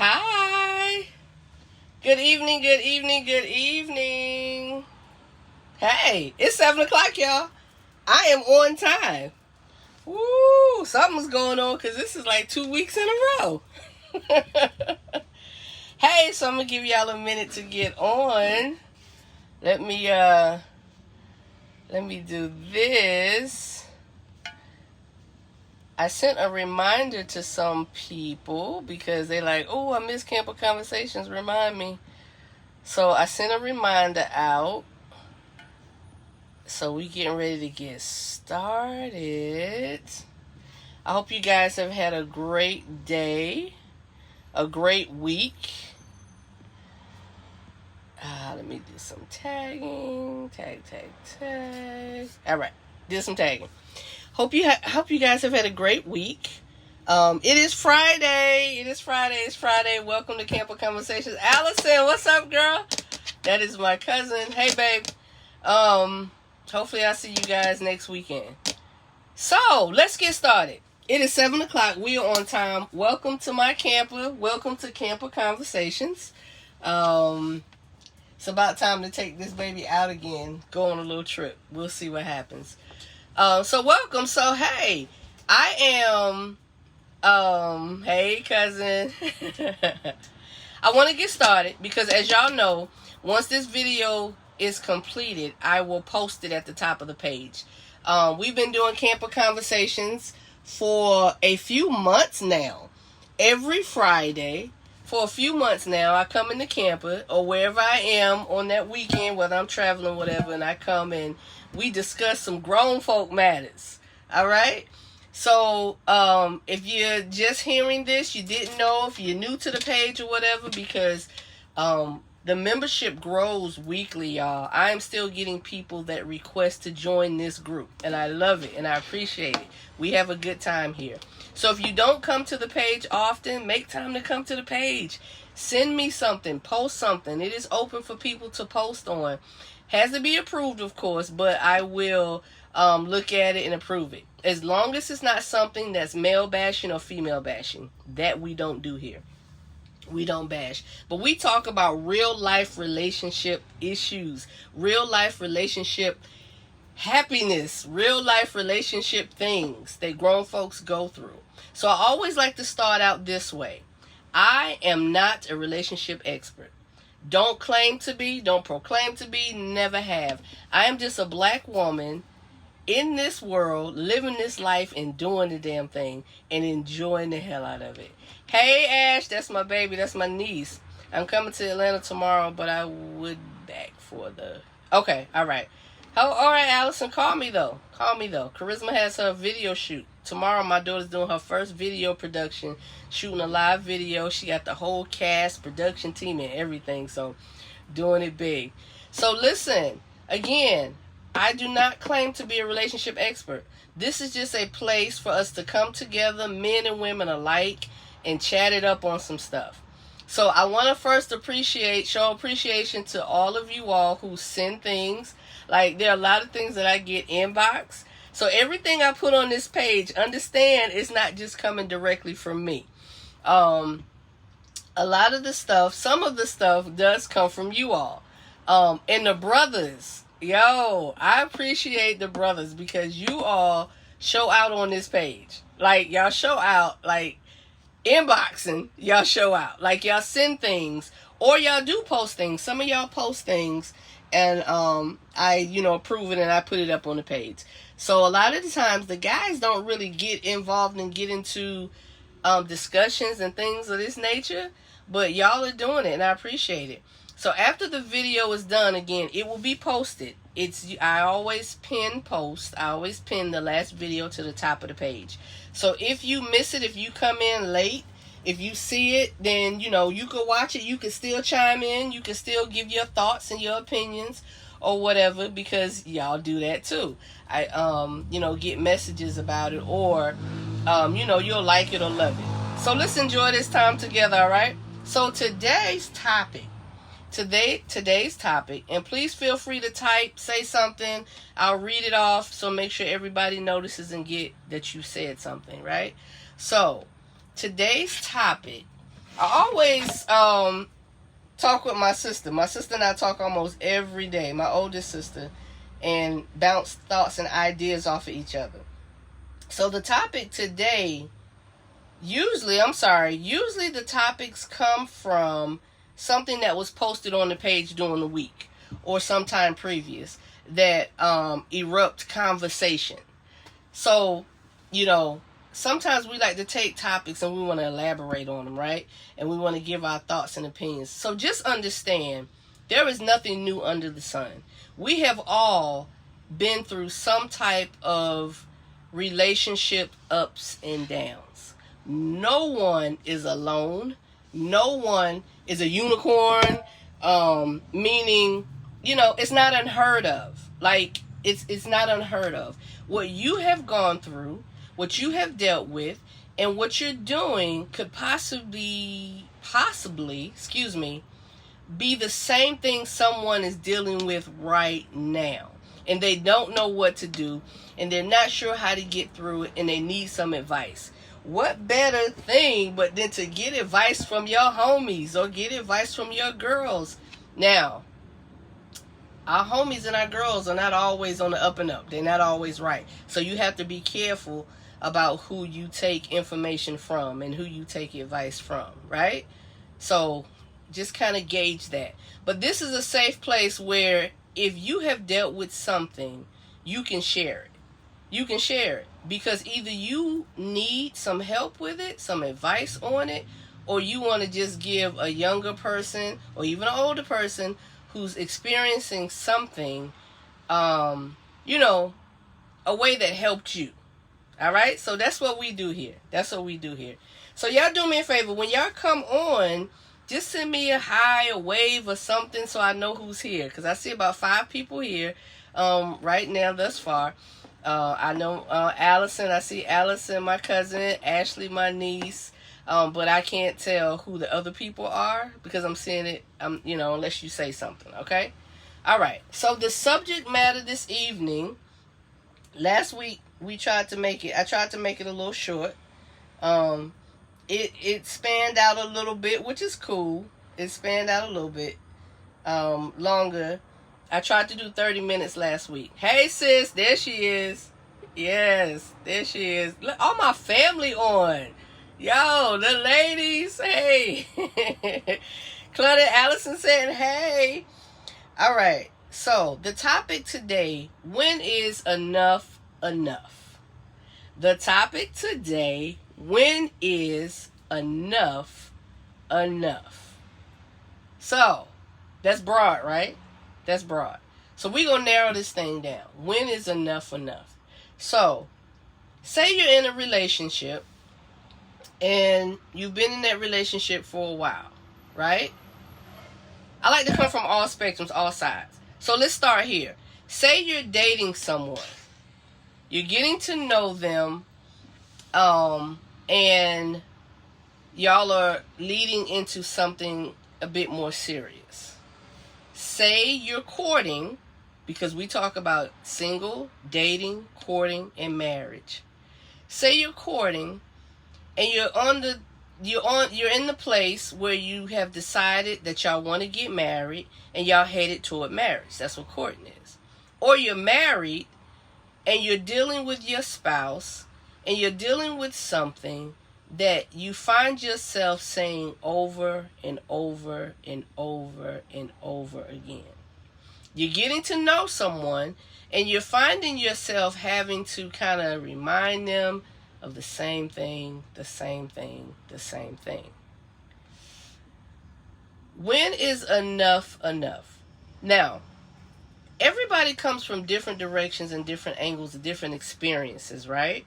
Hi. Good evening, good evening, good evening. Hey, it's 7 o'clock, y'all. I am on time. Woo, something's going on because this is like 2 weeks in a row. Hey, so I'm going to give y'all a minute to get on. Let me do this. I sent a reminder to some people because they like, oh, I miss Camper Conversations, remind me. So I sent a reminder out. So we getting ready to get started. I hope you guys have had a great day, a great week. Let me do some tagging. Tag. All right, did some tagging. Hope you guys have had a great week. It is Friday. It's Friday. Welcome to Camper Conversations. Allison, what's up, girl? That is my cousin. Hey, babe. Hopefully I'll see you guys next weekend. So, let's get started. It is 7 o'clock. We are on time. Welcome to my camper. Welcome to Camper Conversations. It's about time to take this baby out again. Go on a little trip. We'll see what happens. So welcome. So, hey, I am, hey, cousin. I want to get started because as y'all know, once this video is completed, I will post it at the top of the page. We've been doing Camper Conversations for a few months now. Every Friday for a few months now, I come in the camper or wherever I am on that weekend, whether I'm traveling, whatever, and I come and we discuss some grown folk matters. All right? So, if you're just hearing this, you didn't know, if you're new to the page or whatever, because the membership grows weekly, y'all. I am still getting people that request to join this group, and I love it, and I appreciate it. We have a good time here. So if you don't come to the page often, make time to come to the page. Send me something. Post something. It is open for people to post on. Has to be approved, of course, but I will look at it and approve it. As long as it's not something that's male bashing or female bashing. That we don't do here. We don't bash. But we talk about real life relationship issues. Real life relationship happiness. Real life relationship things that grown folks go through. So I always like to start out this way. I am not a relationship expert. Don't claim to be, don't proclaim to be, never have. I am just a black woman in this world, living this life and doing the damn thing and enjoying the hell out of it. Hey, Ash, that's my baby, that's my niece. I'm coming to Atlanta tomorrow, but I would back for the... Okay, all right. Oh, all right, Allison, call me though. Charisma has her video shoot. Tomorrow, my daughter's doing her first video production, shooting a live video. She got the whole cast, production team, and everything, so doing it big. So listen, again, I do not claim to be a relationship expert. This is just a place for us to come together, men and women alike, and chat it up on some stuff. So I want to first show appreciation to all of you all who send things. Like, there are a lot of things that I get inbox. So everything I put on this page, understand it's not just coming directly from me. A lot of the stuff, some of the stuff does come from you all. And the brothers, yo, I appreciate the brothers because you all show out on this page. Like, y'all show out, like, inboxing, y'all show out. Like, y'all send things, or y'all do post things. Some of y'all post things, and I, approve it and I put it up on the page. So a lot of the times, the guys don't really get involved and get into discussions and things of this nature, but y'all are doing it, and I appreciate it. So after the video is done, again, it will be posted. I always pin post. I always pin the last video to the top of the page. So if you miss it, if you come in late, if you see it, then, you can watch it. You can still chime in. You can still give your thoughts and your opinions or whatever, because y'all do that too. I, get messages about it, or, you'll like it or love it. So let's enjoy this time together, all right? So today's topic, and please feel free to type, say something. I'll read it off, so make sure everybody notices and get that you said something, right? So today's topic I always talk with my sister. My sister and I talk almost every day, my oldest sister, and bounce thoughts and ideas off of each other. So the topic today, usually the topics come from something that was posted on the page during the week or sometime previous that erupt conversation. So, sometimes we like to take topics and we want to elaborate on them, right? And we want to give our thoughts and opinions. So just understand, there is nothing new under the sun. We have all been through some type of relationship ups and downs. No one is alone. No one is a unicorn, meaning, it's not unheard of. Like, it's not unheard of. What you have gone through, what you have dealt with, and what you're doing could possibly, be the same thing someone is dealing with right now. And they don't know what to do, and they're not sure how to get through it, and they need some advice. What better thing but than to get advice from your homies or get advice from your girls? Now, our homies and our girls are not always on the up and up. They're not always right. So you have to be careful about who you take information from and who you take advice from, right? So just kind of gauge that. But this is a safe place where if you have dealt with something, you can share it. You can share it because either you need some help with it, some advice on it, or you want to just give a younger person or even an older person who's experiencing something, a way that helped you. All right? So that's what we do here. So y'all do me a favor. When y'all come on, just send me a hi, a wave, or something so I know who's here. Because I see about 5 people here right now thus far. I know Allison. I see Allison, my cousin. Ashley, my niece. But I can't tell who the other people are because I'm seeing it, unless you say something, okay? All right. So the subject matter this evening, last week I tried to make it a little short. It spanned out a little bit, which is cool. It spanned out a little bit longer. I tried to do 30 minutes last week. Hey, sis, there she is. Yes, there she is. Look, all my family on. Yo, the ladies, hey. Claudette Allison saying, hey. All right, so the topic today, when is enough enough? The topic today, when is enough enough? So, that's broad, right? That's broad. So we're going to narrow this thing down. When is enough enough? So, say you're in a relationship and you've been in that relationship for a while, right? I like to come from all spectrums, all sides. So let's start here. Say you're dating someone. You're getting to know them, and y'all are leading into something a bit more serious. Say you're courting, because we talk about single, dating, courting, and marriage. Say you're courting, and you're in the place where you have decided that y'all want to get married and y'all headed toward marriage. That's what courting is. Or you're married and you're dealing with your spouse and you're dealing with something that you find yourself saying over and over and over and over again. You're getting to know someone and you're finding yourself having to kind of remind them of the same thing, the same thing, the same thing. When is enough enough? Now, everybody comes from different directions and different angles and different experiences, right?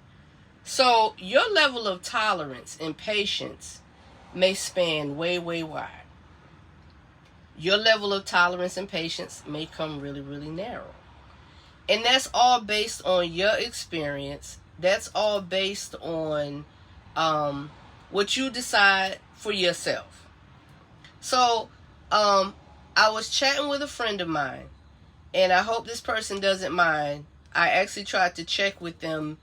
So your level of tolerance and patience may span way, way wide. Your level of tolerance and patience may come really, really narrow. And that's all based on your experience. That's all based on what you decide for yourself. So, I was chatting with a friend of mine, and I hope this person doesn't mind. I actually tried to check with them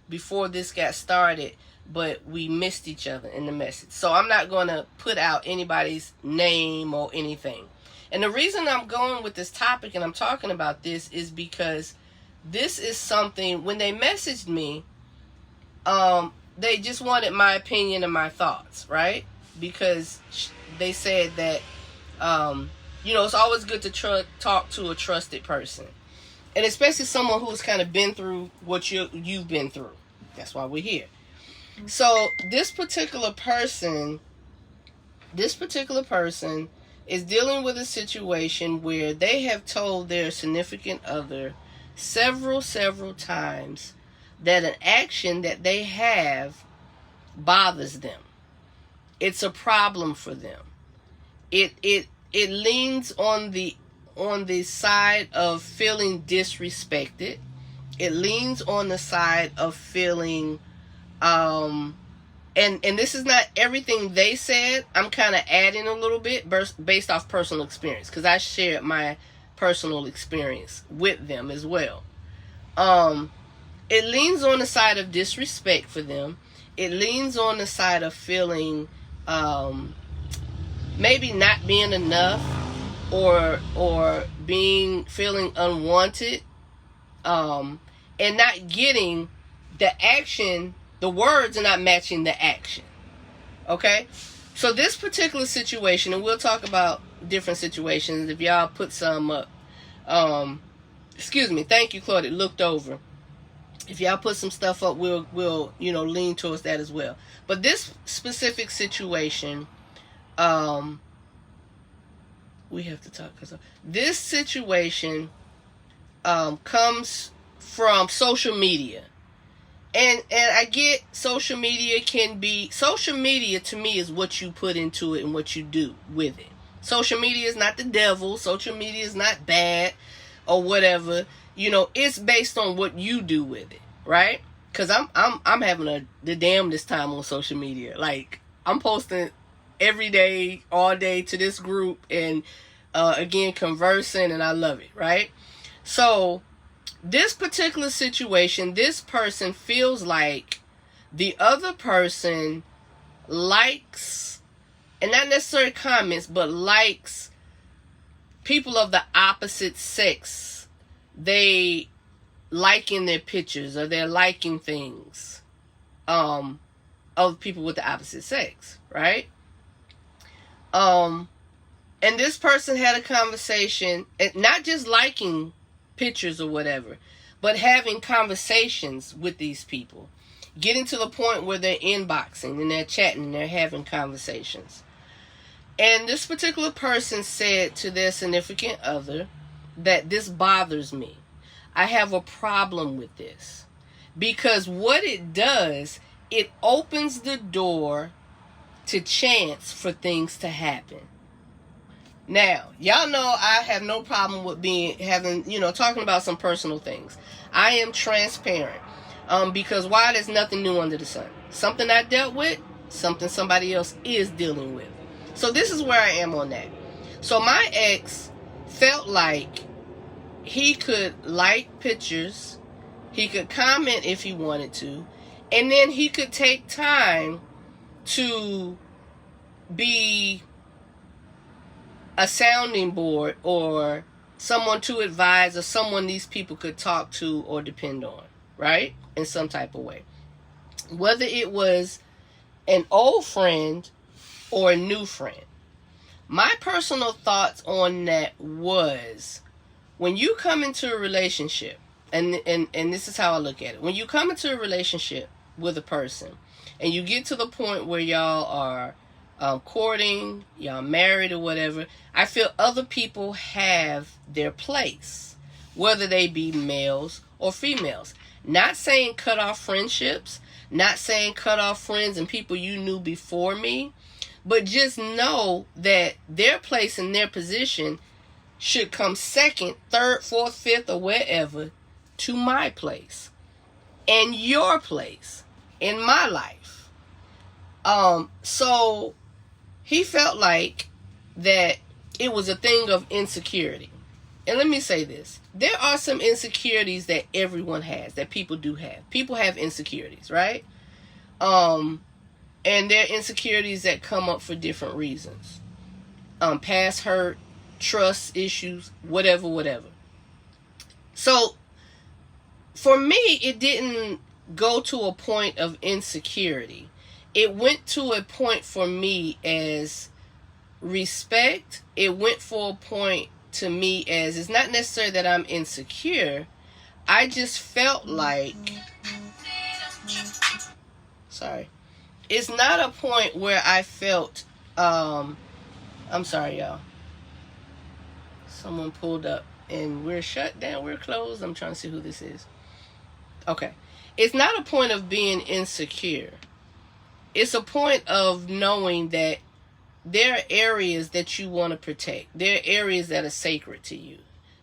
before this got started but we missed each other in the message. So I'm not going to put out anybody's name or anything. And the reason I'm going with this topic and I'm talking about this is because this is something, when they messaged me, they just wanted my opinion and my thoughts, right? Because they said that, it's always good to talk to a trusted person. And especially someone who's kind of been through what you've been through. That's why we're here. So this particular person is dealing with a situation where they have told their significant other several times that an action that they have bothers them. It's a problem for them. It leans on the side of feeling disrespected. It leans on the side of feeling and this is not everything they said. I'm kind of adding a little bit based off personal experience, because I shared my personal experience with them as well. It leans on the side of disrespect for them. It leans on the side of feeling maybe not being enough, or feeling unwanted, and not getting the action. The words are not matching the action. Okay? So this particular situation, and we'll talk about different situations if y'all put some up. Excuse me. Thank you, Claude. It looked over. If y'all put some stuff up, we'll lean towards that as well. But this specific situation, we have to talk. This situation comes from social media. And I get social media to me is what you put into it and what you do with it. Social media is not the devil. Social media is not bad or whatever. It's based on what you do with it, right? Because I'm having the damnedest time on social media. Like, I'm posting every day, all day to this group, and again, conversing, and I love it, right? So this particular situation, this person feels like the other person likes, and not necessarily comments, but likes people of the opposite sex. They liking their pictures, or they're liking things of people with the opposite sex, right? And this person had a conversation, and not just liking pictures or whatever, but having conversations with these people, getting to the point where they're inboxing and they're chatting and they're having conversations. And this particular person said to their significant other that this bothers me. I have a problem with this, because what it does, it opens the door to chance for things to happen. Now, y'all know I have no problem with talking about some personal things. I am transparent. Because why? There's nothing new under the sun. Something I dealt with, something somebody else is dealing with. So this is where I am on that. So my ex felt like he could like pictures, he could comment if he wanted to, and then he could take time to be a sounding board, or someone to advise, or someone these people could talk to or depend on, right? In some type of way. Whether it was an old friend or a new friend. My personal thoughts on that was, when you come into a relationship, and this is how I look at it. When you come into a relationship with a person, and you get to the point where y'all are courting, y'all married or whatever, I feel other people have their place, whether they be males or females. Not saying cut off friendships, not saying cut off friends and people you knew before me, but just know that their place and their position should come second, third, fourth, fifth, or wherever to my place and your place in my life. So he felt like that it was a thing of insecurity. And let me say this. There are some insecurities that everyone has, that people do have. People have insecurities, right? And there are insecurities that come up for different reasons. Past hurt, trust issues, whatever. So for me, it didn't go to a point of insecurity. It went to a point for me as respect. It went for a point to me as, it's not necessarily that I'm insecure. I just felt like, sorry, it's not a point where I felt, I'm sorry, y'all. Someone pulled up and we're shut down, we're closed. I'm trying to see who this is. Okay. It's not a point of being insecure. It's a point of knowing that there are areas that you want to protect. There are areas that are sacred to you.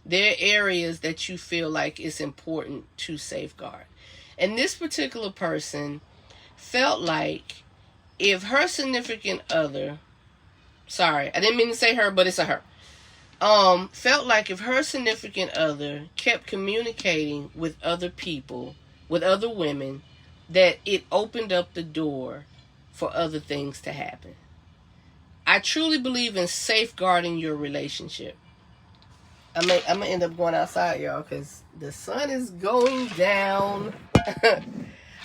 There are areas that you feel like it's important to safeguard. And this particular person felt like if her significant other, sorry, I didn't mean to say her, but it's a her, felt like if her significant other kept communicating with other people, with other women, that it opened up the door for other things to happen. I truly believe in safeguarding your relationship. I'm gonna end up going outside, y'all, because the sun is going down.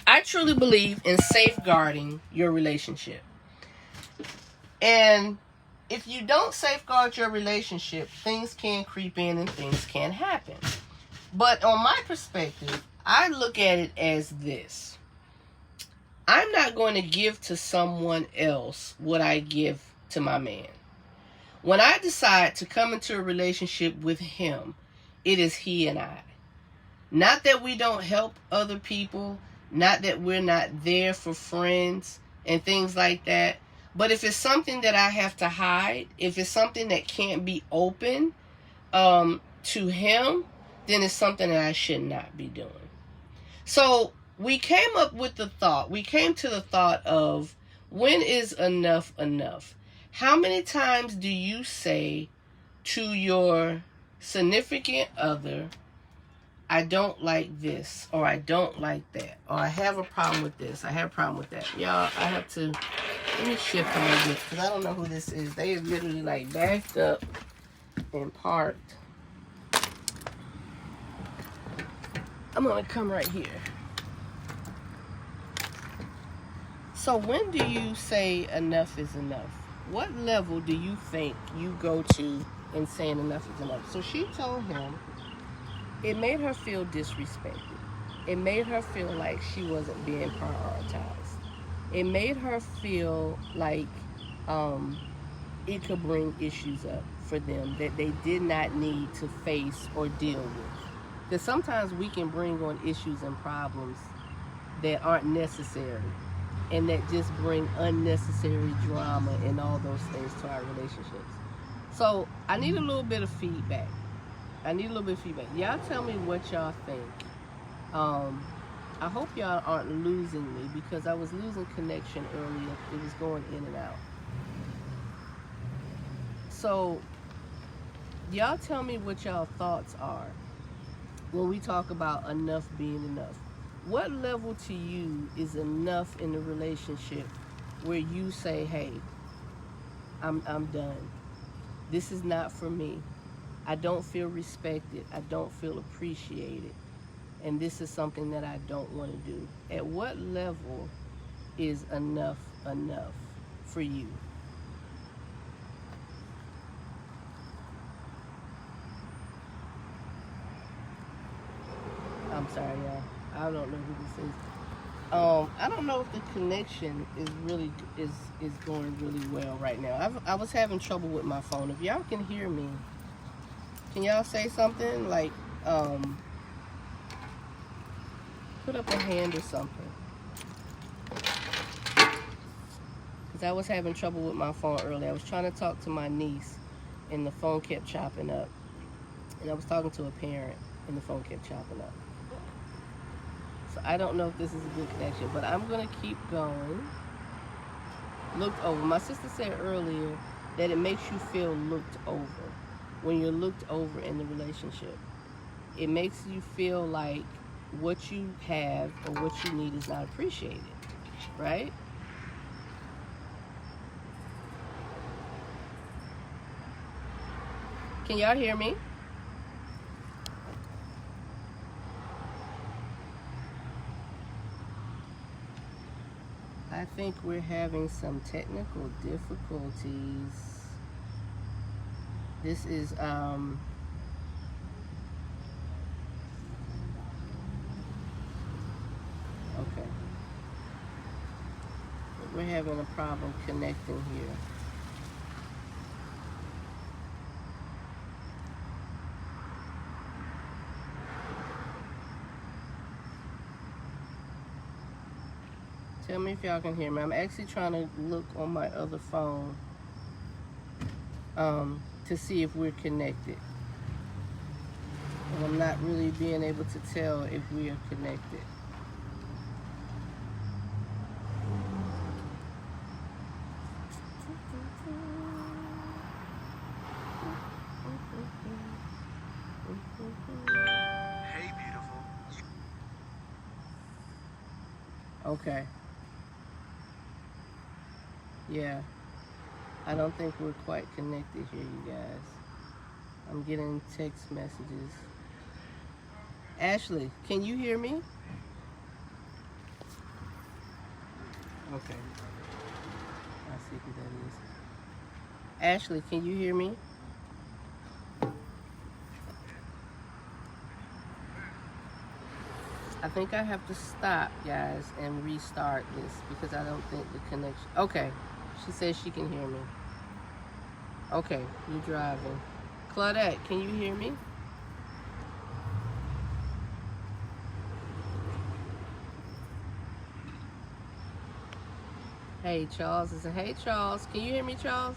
I truly believe in safeguarding your relationship. And if you don't safeguard your relationship, things can creep in and things can happen. But on my perspective, I look at it as this. I'm not going to give to someone else what I give to my man. When I decide to come into a relationship with him, it is he and I. Not that we don't help other people, not that we're not there for friends and things like that. But if it's something that I have to hide, if it's something that can't be open to him, then it's something that I should not be doing. So we came up with the thought, we came to the thought of, when is enough enough? How many times do you say to your significant other, I don't like this, or I don't like that, or I have a problem with this, I have a problem with that. Y'all, I have to, let me shift a little bit, because I don't know who this is. They have literally like backed up and parked. I'm going to come right here. So when do you say enough is enough? What level do you think you go to in saying enough is enough? So she told him it made her feel disrespected. It made her feel like she wasn't being prioritized. It made her feel like it could bring issues up for them that they did not need to face or deal with. Because sometimes we can bring on issues and problems that aren't necessary, and that just bring unnecessary drama and all those things to our relationships. So I need a little bit of feedback. Y'all tell me what y'all think. I hope y'all aren't losing me, because I was losing connection earlier. It was going in and out. So y'all tell me what y'all thoughts are when we talk about enough being enough. What level to you is enough in the relationship where you say, hey, I'm done. This is not for me. I don't feel respected. I don't feel appreciated. And this is something that I don't want to do. At what level is enough for you? I'm sorry, y'all. I don't know who this is. I don't know if the connection is really is going really well right now. I was having trouble with my phone. If y'all can hear me, can y'all say something like put up a hand or something? Because I was having trouble with my phone earlier. I was trying to talk to my niece, and the phone kept chopping up. And I was talking to a parent, and the phone kept chopping up. So I don't know if this is a good connection, but I'm going to keep going. Looked over. My sister said earlier that it makes you feel looked over when you're looked over in the relationship. It makes you feel like what you have or what you need is not appreciated. right? Can y'all hear me? I think we're having some technical difficulties. This is okay. We're having a problem connecting here. Tell me if y'all can hear me. I'm actually trying to look on my other phone to see if we're connected. And I'm not really being able to tell if we are connected. Hey, beautiful. Okay. Yeah. I don't think we're quite connected here, you guys. I'm getting text messages. Ashley, can you hear me? Okay. I see who that is. Ashley, can you hear me? I think I have to stop, guys, and restart this because I don't think the connection... Okay. She says she can hear me. Okay, you're driving. Claudette, can you hear me? Hey, Charles. Hey, Charles. Can you hear me, Charles?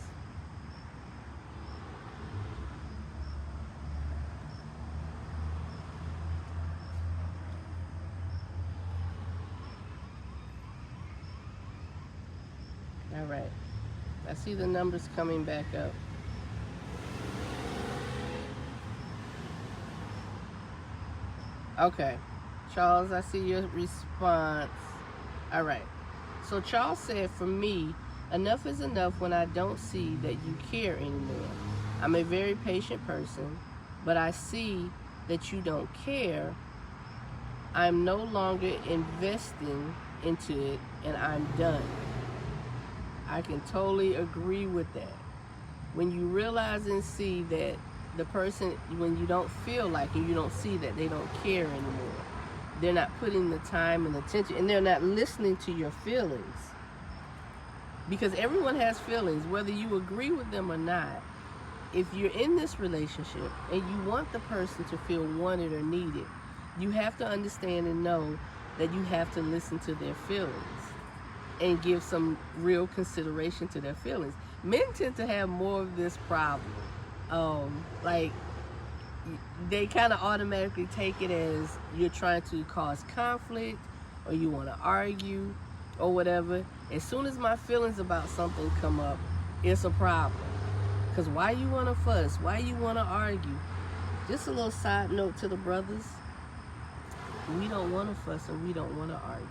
All right. I see the numbers coming back up. Okay. Charles, I see your response. All right. So Charles said, for me, enough is enough when I don't see that you care anymore. I'm a very patient person, but I see that you don't care. I'm no longer investing into it, and I'm done. I can totally agree with that. When you realize and see that the person, when you don't feel like and you don't see that they don't care anymore, they're not putting the time and attention, and they're not listening to your feelings. Because everyone has feelings, whether you agree with them or not. If you're in this relationship and you want the person to feel wanted or needed, you have to understand and know that you have to listen to their feelings and give some real consideration to their feelings. Men tend to have more of this problem. Like, they kind of automatically take it as you're trying to cause conflict or you want to argue or whatever. As soon as my feelings about something come up, it's a problem. Because why you want to fuss? Why you want to argue? Just a little side note to the brothers. We don't want to fuss and we don't want to argue.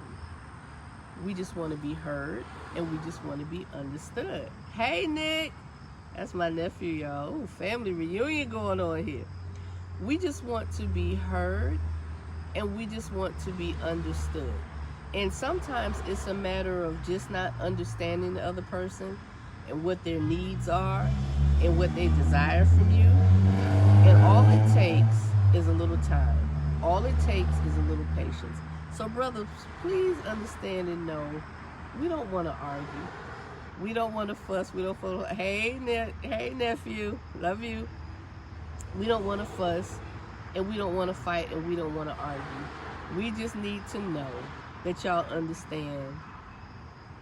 We just want to be heard and we just want to be understood. Hey, Nick. That's my nephew, y'all. Ooh, family reunion going on here. We just want to be heard and we just want to be understood. And sometimes it's a matter of just not understanding the other person and what their needs are and what they desire from you. And all it takes is a little time. All it takes is a little patience. So brothers, please understand and know, we don't want to argue. We don't want to fuss. We don't want to, hey nephew, love you. We don't want to fuss and we don't want to fight and we don't want to argue. We just need to know that y'all understand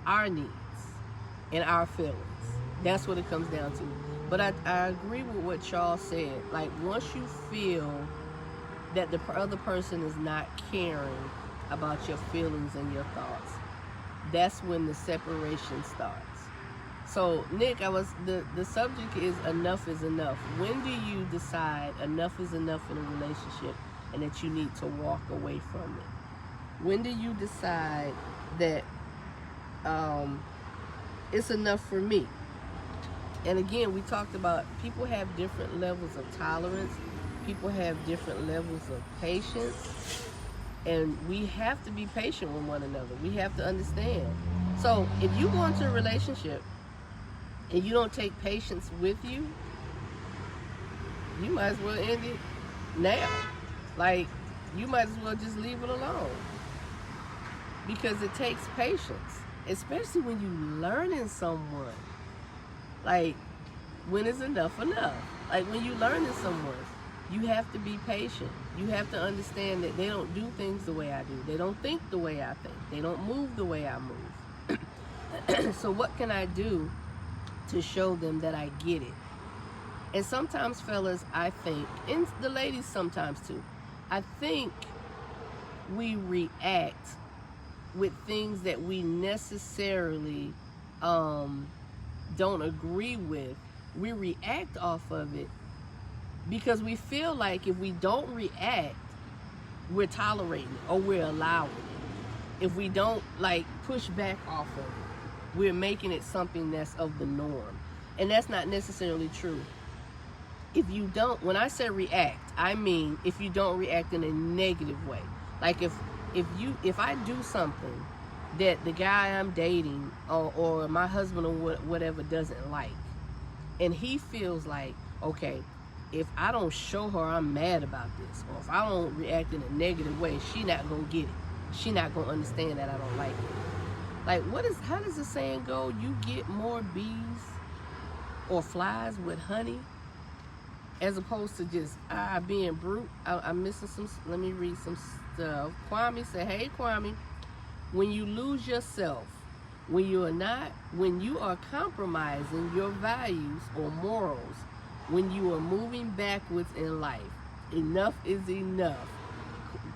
our needs and our feelings. That's what it comes down to. But I agree with what Charles said. Like, once you feel that the other person is not caring about your feelings and your thoughts, that's when the separation starts. So Nick, the subject is enough is enough. When do you decide enough is enough in a relationship and that you need to walk away from it? When do you decide that it's enough for me. And again, we talked about people have different levels of tolerance. People have different levels of patience. And we have to be patient with one another. We have to understand. So if you go into a relationship and you don't take patience with you, you might as well end it now. Like, you might as well just leave it alone. Because it takes patience, especially when you learning someone. Like, when is enough enough? Like, when you learning someone, you have to be patient. You have to understand that they don't do things the way I do. They don't think the way I think. They don't move the way I move. So what can I do to show them that I get it? And sometimes, fellas, I think, and the ladies sometimes too, I think we react with things that we necessarily don't agree with. We react off of it because we feel like if we don't react, we're tolerating it or we're allowing it. If we don't like push back off of it, we're making it something that's of the norm. And that's not necessarily true. If you don't, when I say react, I mean if you don't react in a negative way. Like if I do something that the guy I'm dating or my husband or whatever doesn't like, and he feels like, okay, if I don't show her I'm mad about this, or if I don't react in a negative way, she not gonna get it. She not gonna understand that I don't like it. Like, how does the saying go? You get more bees or flies with honey, as opposed to just being brute. I'm missing some. Let me read some stuff. Kwame said, "Hey Kwame, when you lose yourself, when you are compromising your values or morals, when you are moving backwards in life, enough is enough."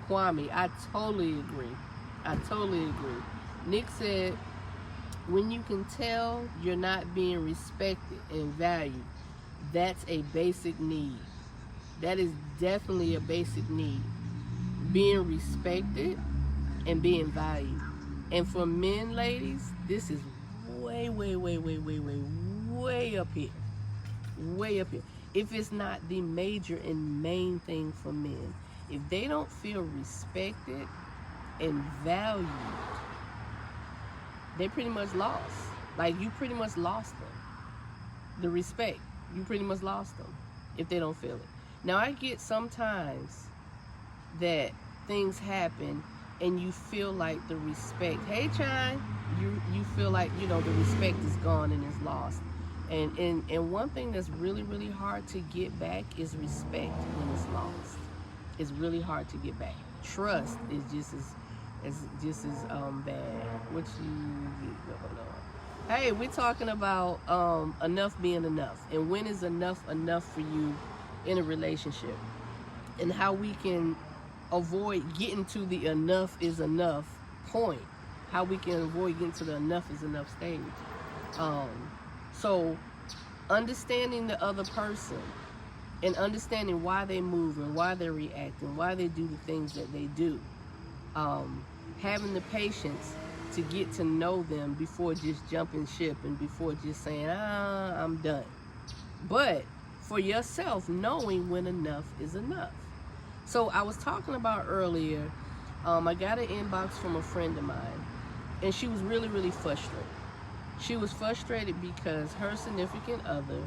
Kwame, I totally agree. I totally agree. Nick said, when you can tell you're not being respected and valued, that's a basic need. That is definitely a basic need. Being respected and being valued. And for men, ladies, this is way up here. Way up here. If it's not the major and main thing for men, if they don't feel respected and valued, they pretty much lost. Like, you pretty much lost them. The respect, you pretty much lost them if they don't feel it. Now, I get sometimes that things happen and you feel like the respect, hey Chine, you feel like, the respect is gone and is lost. And one thing that's really hard to get back is respect when it's lost. It's really hard to get back. Trust is just as bad. What you get going on? Hey, we're talking about enough being enough, and when is enough for you in a relationship, and how we can avoid getting to the enough is enough point. How we can avoid getting to the enough is enough stage. So understanding the other person and understanding why they move and why they react and why they do the things that they do. Having the patience to get to know them before just jumping ship and before just saying, I'm done. But for yourself, knowing when enough is enough. So I was talking about earlier, I got an inbox from a friend of mine, and she was really frustrated. She was frustrated because her significant other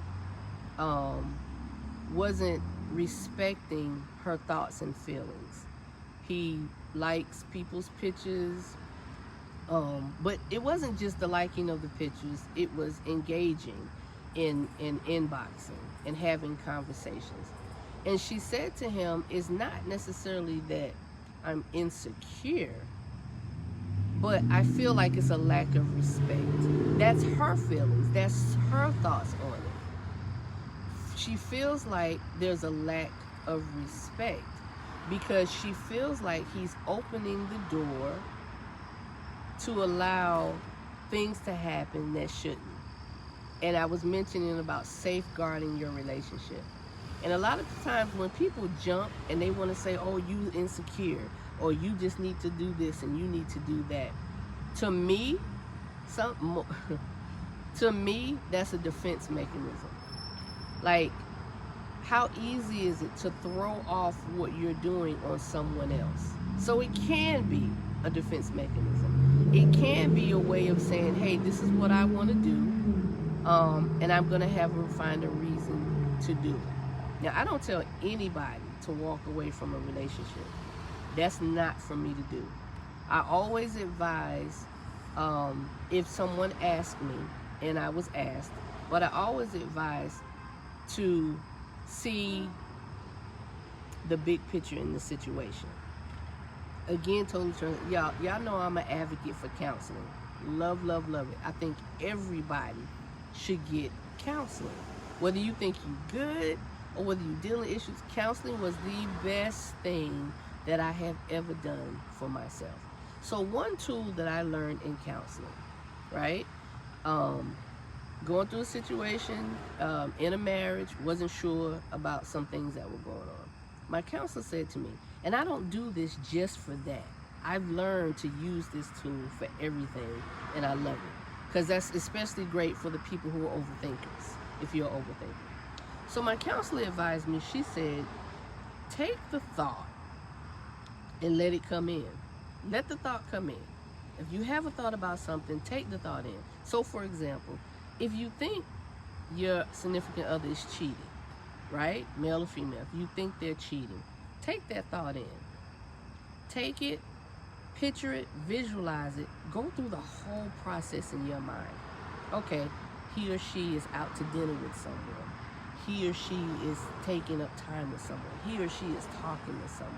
wasn't respecting her thoughts and feelings. He likes people's pictures, but it wasn't just the liking of the pictures, it was engaging in inboxing and having conversations. And she said to him, it's not necessarily that I'm insecure, but I feel like it's a lack of respect. That's her feelings. That's her thoughts on it. She feels like there's a lack of respect because she feels like he's opening the door to allow things to happen that shouldn't. And I was mentioning about safeguarding your relationship. And a lot of times when people jump and they want to say, oh, you insecure, or you just need to do this and you need to do that. To me, To me, that's a defense mechanism. Like, how easy is it to throw off what you're doing on someone else? So it can be a defense mechanism. It can be a way of saying, hey, this is what I want to do, and I'm going to have her find a reason to do it. Now, I don't tell anybody to walk away from a relationship. That's not for me to do. I always advise, if someone asked me, and I was asked, but I always advise to see the big picture in the situation. Again, totally true. Y'all know I'm an advocate for counseling. Love, love, love it. I think everybody should get counseling. Whether you think you're good or whether you're dealing with issues, counseling was the best thing that I have ever done for myself. So one tool that I learned in counseling, right? Going through a situation in a marriage, wasn't sure about some things that were going on. My counselor said to me, and I don't do this just for that. I've learned to use this tool for everything, and I love it. Because that's especially great for the people who are overthinkers, if you're an overthinker. So my counselor advised me, she said, take the thought and let it come in. Let the thought come in. If you have a thought about something, take the thought in. So for example, if you think your significant other is cheating, right? Male or female, if you think they're cheating, take that thought in. Take it, picture it, visualize it, go through the whole process in your mind. Okay, he or she is out to dinner with someone. He or she is taking up time with someone. He or she is talking to someone,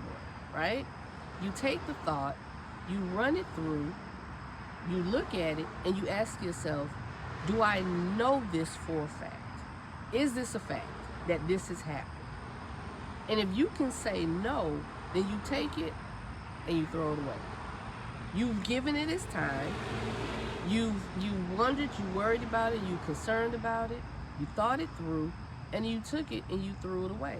right? You take the thought, you run it through, you look at it, and you ask yourself, do I know this for a fact? Is this a fact that this is happening? And if you can say no, then you take it and you throw it away. You've given it its time. You wondered, you worried about it, you concerned about it, you thought it through, and you took it and you threw it away.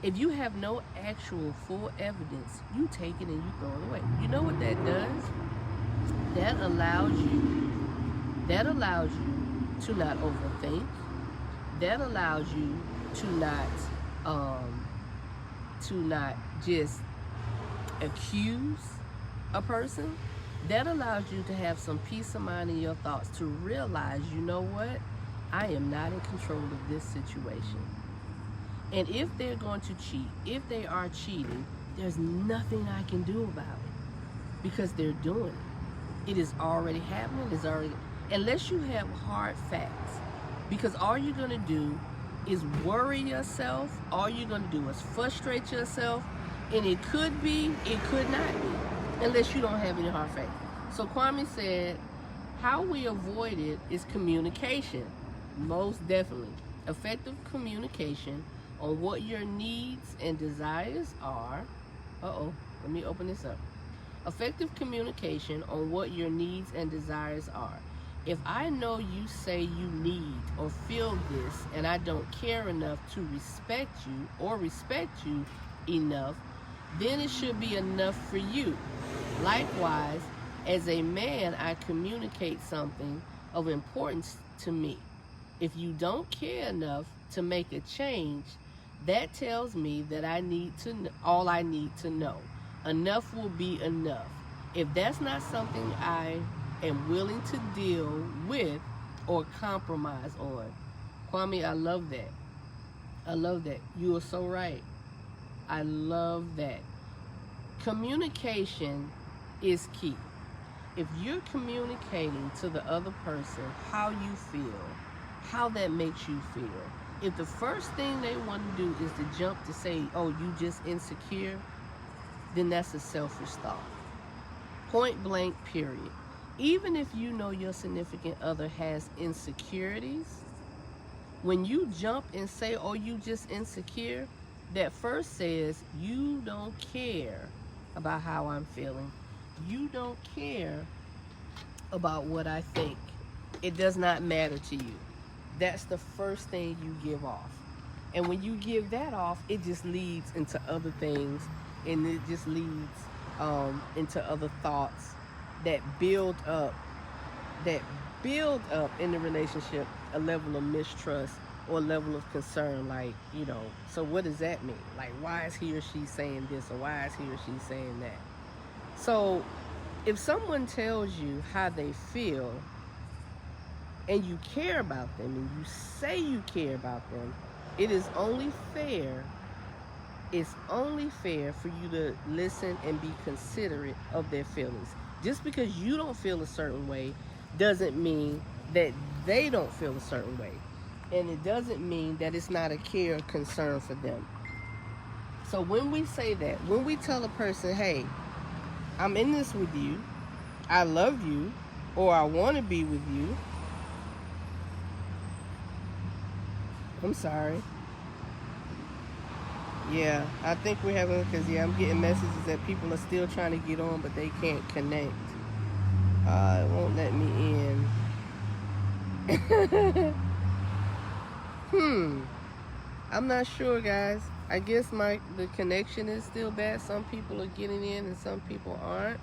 If you have no actual full evidence, you take it and you throw it away. You know what that does? That allows you to not overthink. That allows you to not just accuse a person. That allows you to have some peace of mind in your thoughts, to realize, you know what? I am not in control of this situation. And if they're going to cheat, if they are cheating, there's nothing I can do about it because they're doing it. It is already happening. It's already, unless you have hard facts, because all you're going to do is worry yourself. All you're going to do is frustrate yourself. And it could be, it could not be, unless you don't have any hard facts. So Kwame said, how we avoid it is communication. Most definitely. Effective communication on what your needs and desires are. Let me open this up. Effective communication on what your needs and desires are. If I know you say you need or feel this and I don't care enough to respect you or respect you enough, then it should be enough for you. Likewise, as a man, I communicate something of importance to me. If you don't care enough to make a change, that tells me that all I need to know. Enough will be enough. If that's not something I am willing to deal with or compromise on. Kwame, I love that. I love that. You are so right. I love that. Communication is key. If you're communicating to the other person how you feel, how that makes you feel, if the first thing they want to do is to jump to say, oh, you just insecure, then that's a selfish thought. Point blank, period. Even if you know your significant other has insecurities, when you jump and say, oh, you just insecure, that first says you don't care about how I'm feeling. You don't care about what I think. It does not matter to you. That's the first thing you give off. And when you give that off, it just leads into other things, and it just leads into other thoughts that build up that build up in the relationship a level of mistrust or a level of concern. Like, so what does that mean? Like, why is he or she saying this, or why is he or she saying that? So if someone tells you how they feel and you care about them and you say you care about them, it's only fair for you to listen and be considerate of their feelings. Just because you don't feel a certain way doesn't mean that they don't feel a certain way. And it doesn't mean that it's not a care or concern for them. So when we say that, when we tell a person, hey, I'm in this with you, I love you, or I want to be with you. I'm sorry. Yeah, I think we're having, because I'm getting messages that people are still trying to get on, but they can't connect. It won't let me in. I'm not sure, guys. I guess the connection is still bad. Some people are getting in and some people aren't.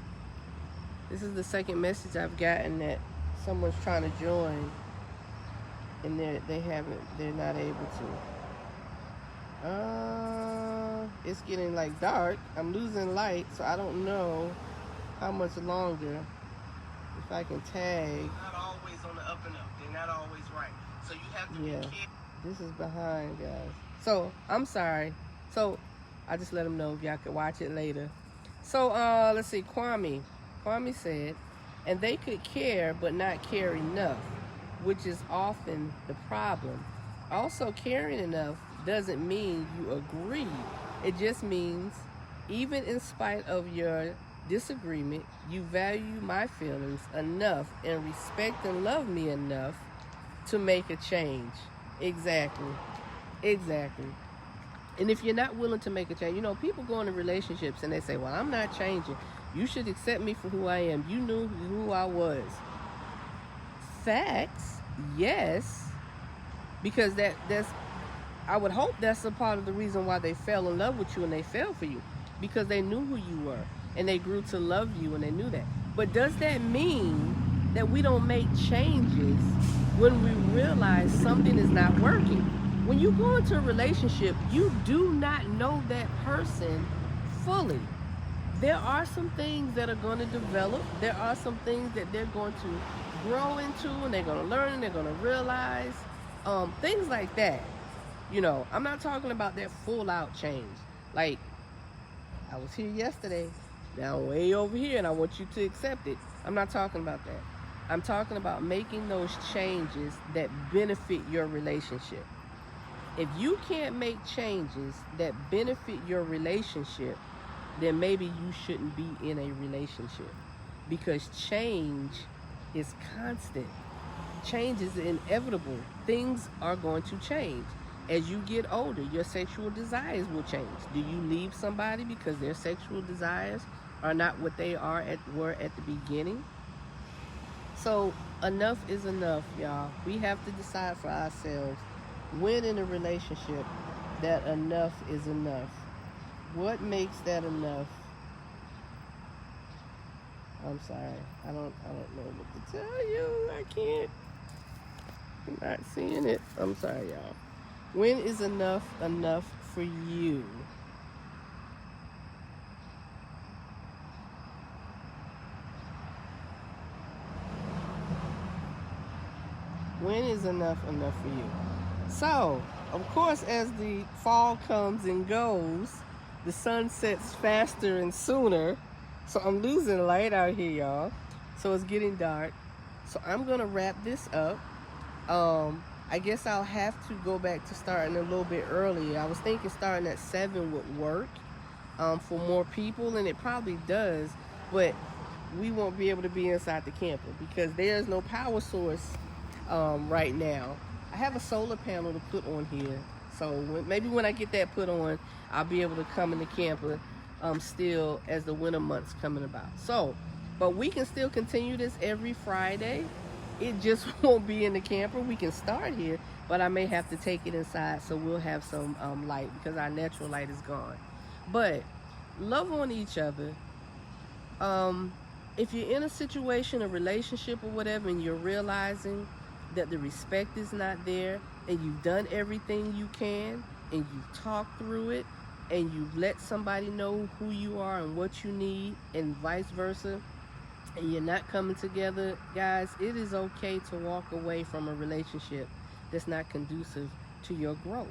This is the second message I've gotten that someone's trying to join and they're not able to. It's getting like dark. I'm losing light, so I don't know how much longer. If I can tag. Not always on the up and up. They're not always right. So you have to be careful. This is behind, guys. So I'm sorry. So I just let them know if y'all could watch it later. So let's see. Kwame said, and they could care but not care enough, which is often the problem. Also, caring enough doesn't mean you agree. It just means, even in spite of your disagreement, you value my feelings enough and respect and love me enough to make a change. Exactly. And if you're not willing to make a change, people go into relationships and they say, well, I'm not changing. You should accept me for who I am. You knew who I was. Facts, yes. Because that's I would hope that's a part of the reason why they fell in love with you and they fell for you. Because they knew who you were and they grew to love you and they knew that. But does that mean that we don't make changes when we realize something is not working? When you go into a relationship, you do not know that person fully. There are some things that are going to develop. There are some things that they're going to grow into and they're going to learn and they're going to realize. Things like that. I'm not talking about that full out change. Like, I was here yesterday, now I'm way over here and I want you to accept it. I'm not talking about that. I'm talking about making those changes that benefit your relationship. If you can't make changes that benefit your relationship, then maybe you shouldn't be in a relationship, because change is constant. Change is inevitable. Things are going to change. As you get older, your sexual desires will change. Do you leave somebody because their sexual desires are not what they were at the beginning? So enough is enough, y'all. We have to decide for ourselves, when in a relationship, that enough is enough. What makes that enough? I'm sorry. I don't know what to tell you. I can't. I'm not seeing it. I'm sorry, y'all. When is enough for you? When is enough for you? So, of course, as the fall comes and goes, the sun sets faster and sooner. So I'm losing light out here, y'all. So it's getting dark. So I'm going to wrap this up. I guess I'll have to go back to starting a little bit early. I was thinking starting at 7 would work for more people, and it probably does. But we won't be able to be inside the camper because there's no power source right now. I have a solar panel to put on here. So maybe when I get that put on, I'll be able to come in the camper still as the winter months coming about. So, but we can still continue this every Friday. It just won't be in the camper. We can start here, but I may have to take it inside so we'll have some light because our natural light is gone. But love on each other. if you're in a situation, a relationship or whatever, and you're realizing that the respect is not there, and you've done everything you can, and you've talked through it, and you've let somebody know who you are and what you need, and vice versa, and you're not coming together, guys, it is okay to walk away from a relationship that's not conducive to your growth.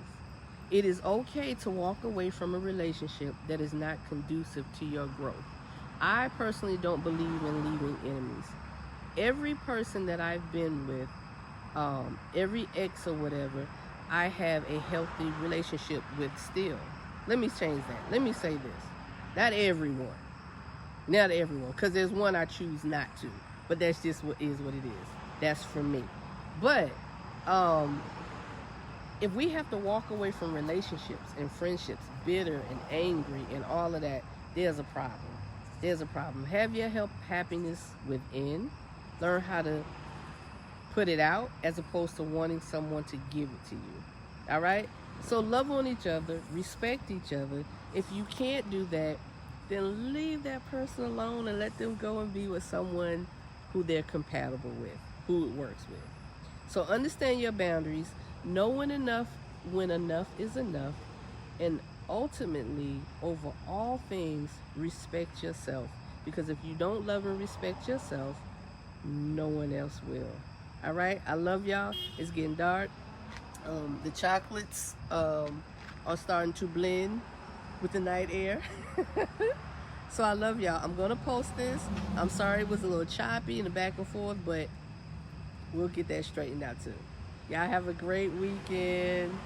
It is okay to walk away from a relationship that is not conducive to your growth. I personally don't believe in leaving enemies. Every person that I've been with, every ex or whatever, I have a healthy relationship with still. Let me change that. Let me say this. Not everyone. Not everyone. Because there's one I choose not to. But that's just what it is. That's for me. But if we have to walk away from relationships and friendships, bitter and angry and all of that, there's a problem. There's a problem. Have your happiness within. Learn how to put it out as opposed to wanting someone to give it to you. All right? So love on each other, respect each other. If you can't do that, then leave that person alone and let them go and be with someone who they're compatible with, who it works with. So understand your boundaries, know when enough is enough, and ultimately, over all things, respect yourself. Because if you don't love and respect yourself, no one else will. All right? I love y'all. It's getting dark. The chocolates are starting to blend with the night air. So I love y'all. I'm going to post this. I'm sorry it was a little choppy in the back and forth, but we'll get that straightened out too. Y'all have a great weekend.